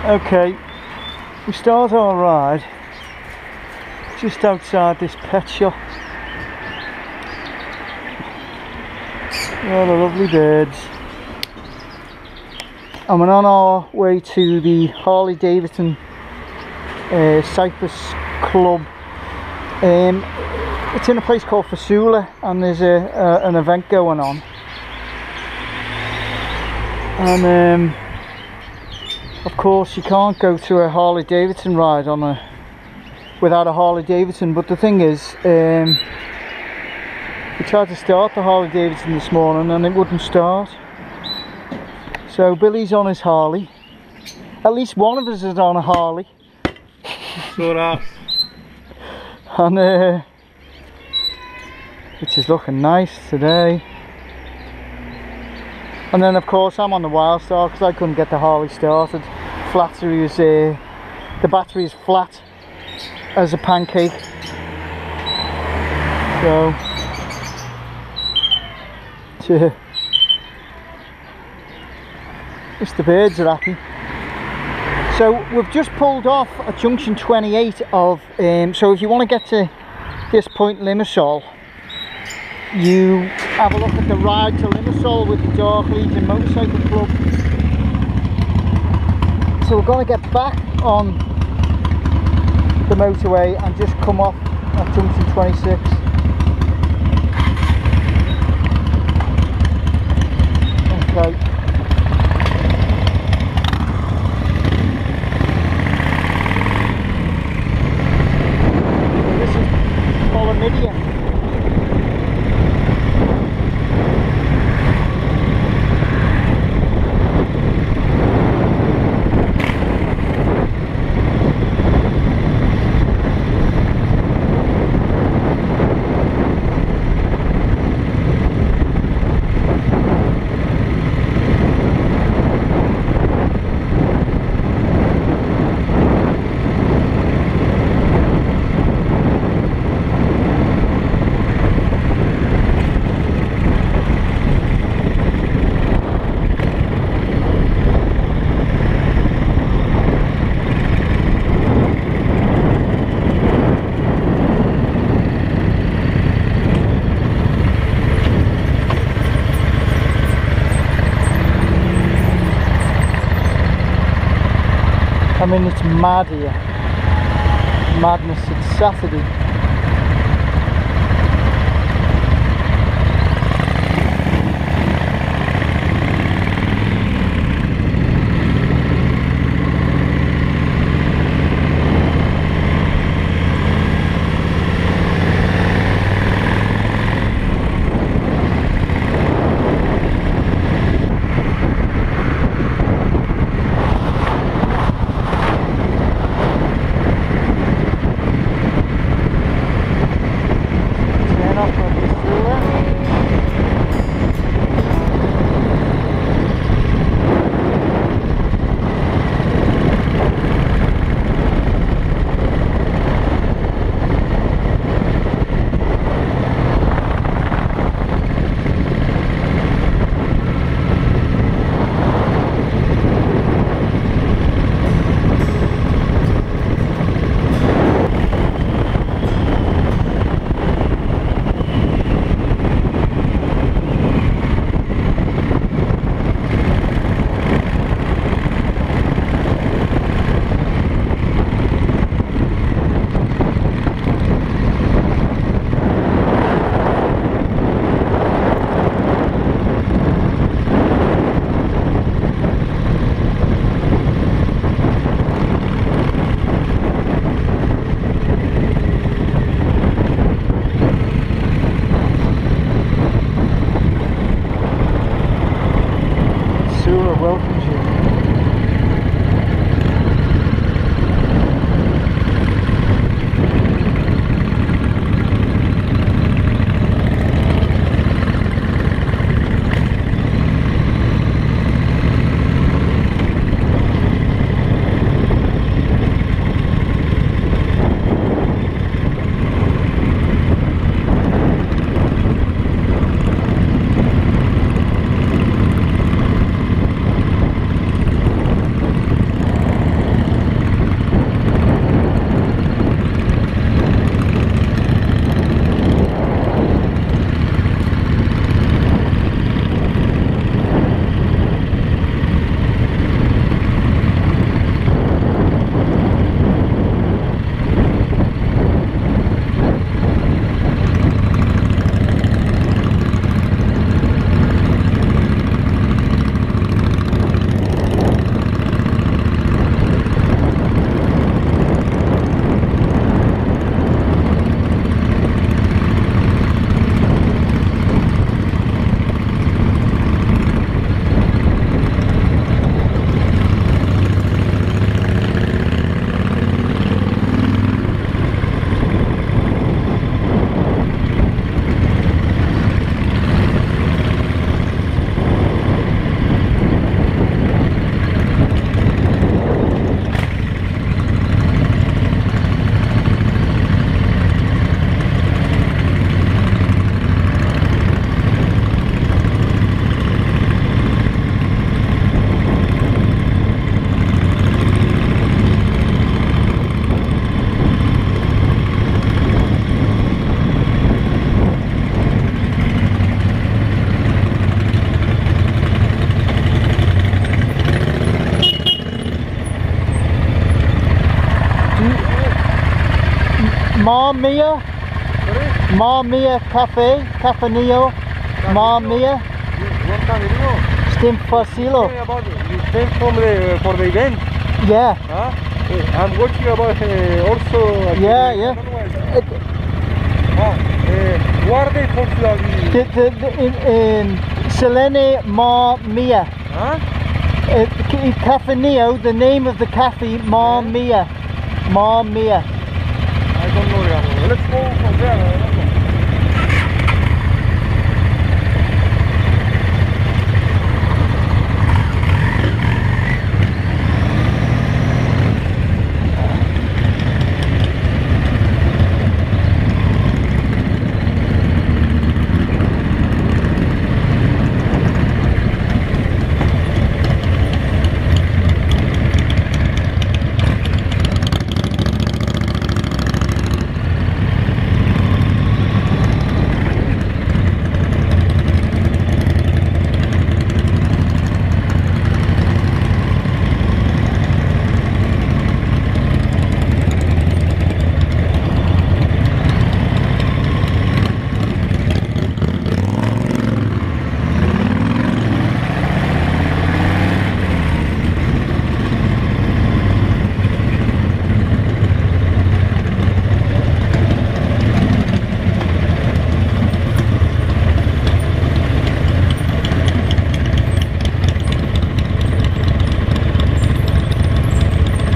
Okay, we start our ride just outside this pet shop. Oh, the lovely birds. And we're on our way to the Harley Davidson Cyprus Club. It's in a place called Fasoula, and there's an event going on. And of course you can't go to a Harley Davidson ride without a Harley Davidson, but the thing is, we tried to start the Harley Davidson this morning and it wouldn't start. So Billy's on his Harley. At least one of us is on a Harley. Sort of. And which is looking nice today. And then of course I'm on the Wildstar because I couldn't get the Harley started. The battery is flat as a pancake. So the birds are happy. So we've just pulled off at junction 28 of so if you want to get to this point, Limassol, you have a look at the ride to Limassol with the Dark Legion Motorcycle Club. So we're going to get back on the motorway and just come off at junction 26. Okay. This is Polemidia. I mean, it's mad here. Madness, it's Saturday. Welcomes you. Mia. Sorry? Ma Mia Cafe. Cafe Neo. Ma Mia. What time you know? Stim Fasoula. You came from for the event? Yeah. Huh? I'm watching about also. Yeah, yeah. What are they Portugal? Selene Ma Mia. Huh? Cafe Neo, the name of the cafe, Ma Mia. Ma Mia. I don't know. Yeah. Let's go from there. I don't know.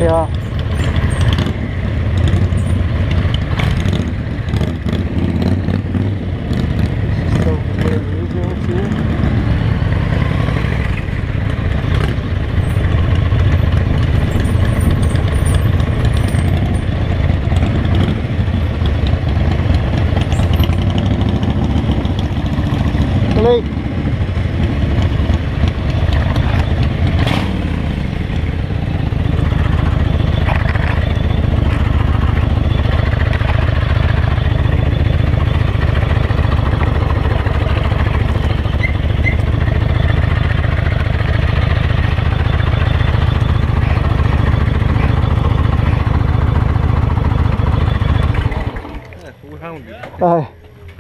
Yeah. Billy.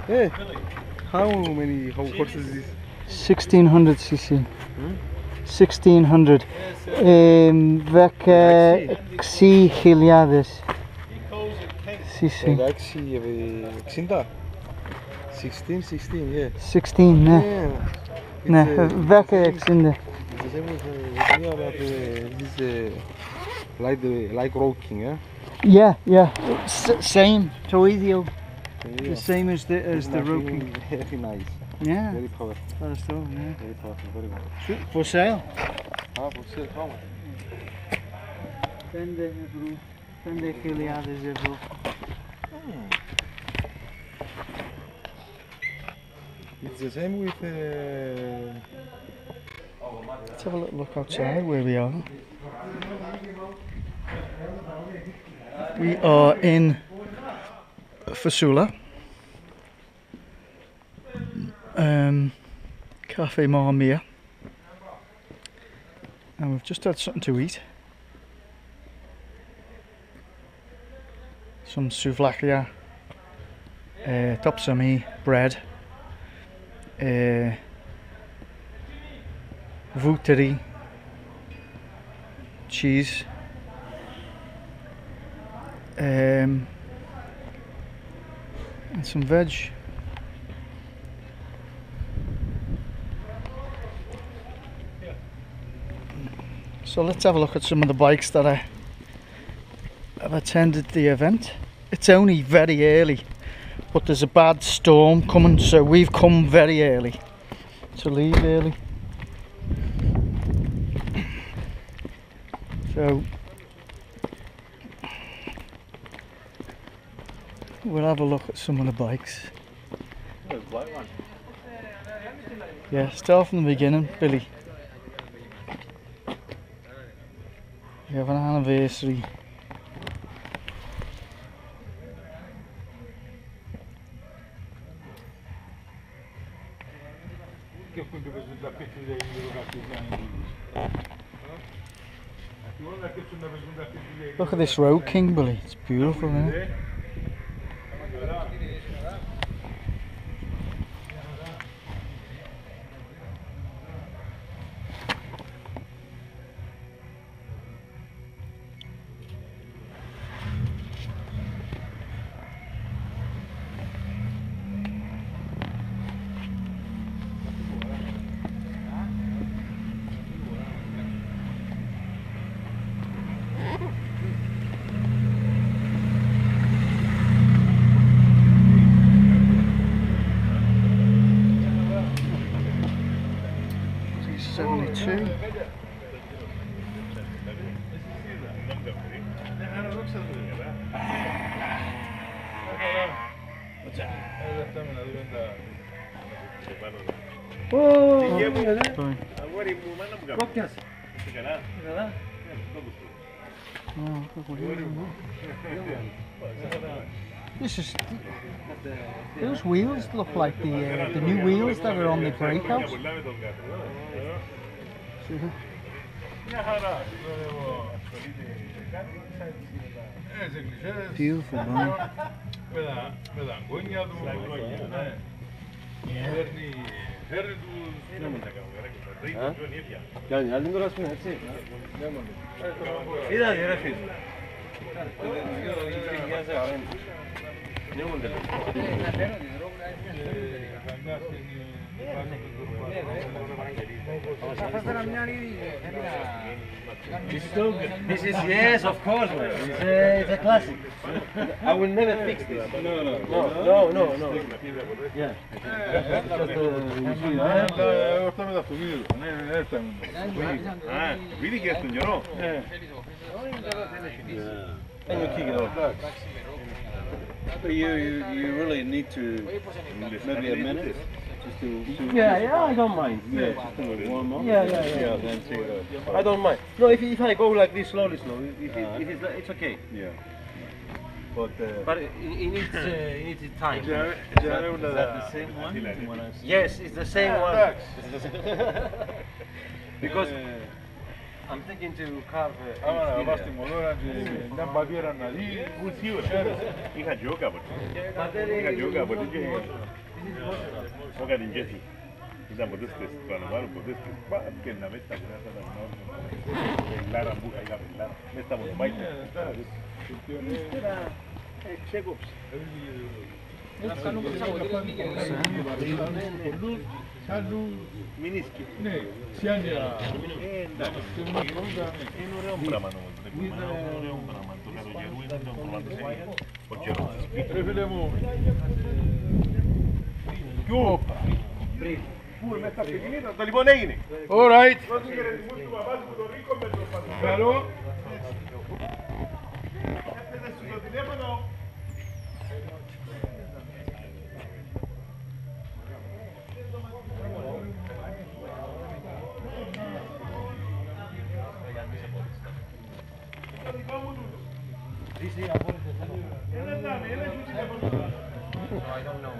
Hey, how many horses is this? 1600 cc. 1600. Vecchia xi cc. Actually, 16, yeah. 16, ne? Yeah. Ne, vecchia xinde. It's the same with me about this like rocking, yeah? Yeah, yeah. Same. Toidio. Yeah. The same as the roking. Very nice. Yeah. Very powerful. That's all, yeah. Very powerful. Very good. For sale. Ah, for sale. How much? Pende filiades evro. It's the same with. Let's have a little look outside where we are. We are in Fasoula. Cafe Marmia. And we've just had something to eat. Some souvlakia, topsami bread, vuteri, cheese, and some veg. So let's have a look at some of the bikes that I have attended the event. It's only very early, but there's a bad storm coming, so we've come very early to leave early. So we'll have a look at some of the bikes. Yeah, start from the beginning, Billy. We have an anniversary. Look at this road, King Billy. It's beautiful, isn't it? This is those wheels look like the new wheels that are on the breakouts. Beautiful, man. This is, yes, of course, man. It's a classic. I will never fix this. No. Yeah. Really gets in your own. And you kick it off. But you really need to maybe a minute just to Yeah, I don't mind. yeah, just to warm up. Yeah. Then take it off. I don't mind. No, if I go like this slowly, it's okay. Yeah. But it needs time. Is that the same one? Yes, it's the same one. Because I'm thinking to carve. Είχα τζόκα από εκεί. Όκα την Τζέφη. Ήταν ποτέ στις Παναμάρου, ποτέ στις Παπ και να μέσα στα κουράστα τα γνώριζαν. Λάρα μπούχα, είχα πελάρα. Μέσα στα μονοπάκια. Ύστερα ξέκοψε. Μηνίσκει. Ναι, σιάνια. Εντάξει, είναι ωραίο πράγμα όμως. Είναι ωραίο πράγμα. Το καλοκαιρού είναι το προβαντισμό. Ο καιρός της σπίτης. Ρε φίλε μου. Κι όπα. Πού είμαι στα αυτοκίνητα, το λοιπόν έγινε. Alright. Δώσου χαιρετισμούς του παπάς μου τον Ρίκο με τον Πασχάλο. Καλό. Έπαιζε σου το τηλέφωνο. I don't know.